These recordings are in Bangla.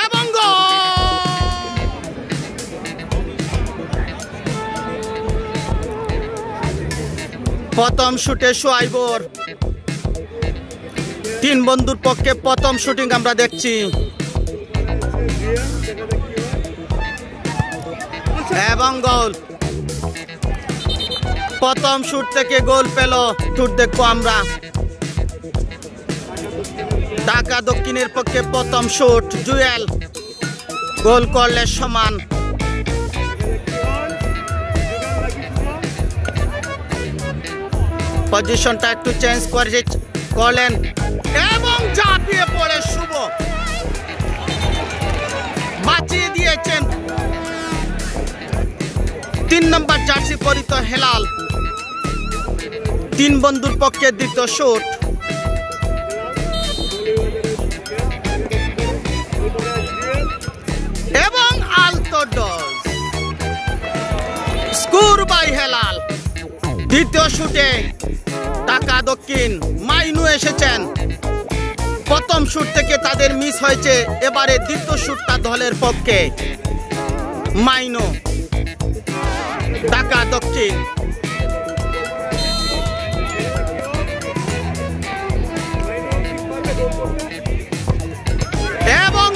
এবং গোল। প্রথম শুটে সোয়াইবর, তিন বন্ধুর পক্ষে প্রথম শুটিং আমরা দেখছি এবং গোল। প্রথম শুট থেকে গোল পেল, শুট দেখবো আমরা। ঢাকা দক্ষিণের পক্ষে প্রথম শুট, জুয়েল গোল করলে সমান। পজিশনটা একটু চেঞ্জ করলেন এবং ঝাঁপিয়ে পড়ে শুভ বাঁচিয়ে দিয়েছেন 3 নম্বর জার্সি পরিত হেলাল। তিন বন্ধুর পক্ষে দ্বিতীয় শুট এবং আলতো ডজ, স্কোর বাই হেলাল। দ্বিতীয় শুটে ঢাকা দক্ষিণ মাইনু এসেছেন। প্রথম শুট থেকে তাদের মিস হয়েছে, এবারে দ্বিতীয় শুটটা দলের পক্ষে। মাইনু, ঢাকা দক্ষিণ। এবং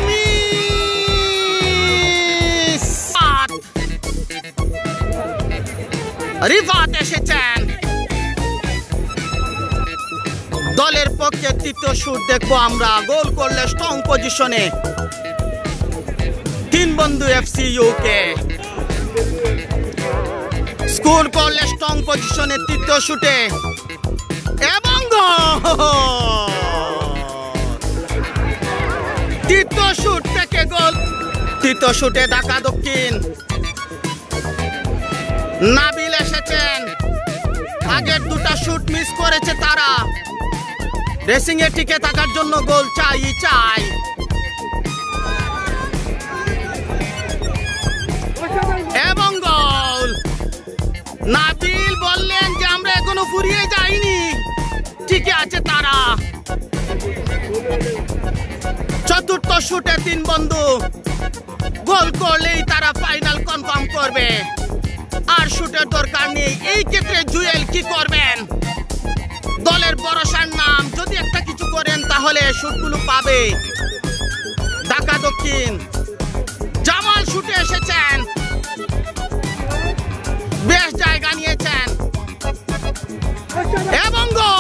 রিফাত এসেছেন। দলের পক্ষে তৃতীয় শুট দেখবো আমরা। গোল করলে স্ট্রং পজিশনে তিন বন্ধু এফসি ইউকে। স্কোর করলে স্ট্রং পজিশনে তৃতীয় শুটে এবং তৃতীয় শুট থেকে গোল। তৃতীয় শুটে ঢাকা দক্ষিণ, নাবিল এসেছেন। আগের দুটা শুট মিস করেছে তারা। রেসিং এ টিকে থাকার জন্য গোল চাই। এবং গোল। নাবিল বললেন যে আমরা এখনো ফুরিয়ে যাইনি, টিকে আছে তারা। চতুর্থ শুটে তিন বন্ধু গোল করলেই তারা ফাইনাল কনফার্ম করবে, আর শুটের দরকার নেই। এই ক্ষেত্রে জুয়েল কি করবেন? দলের ভরসার নাম, যদি একটা কিছু করেন তাহলে শুটগুলো পাবে। ঢাকা দক্ষিণ, জামাল শুটে এসেছেন, বেশ জায়গা নিয়েছেন এবং গোল।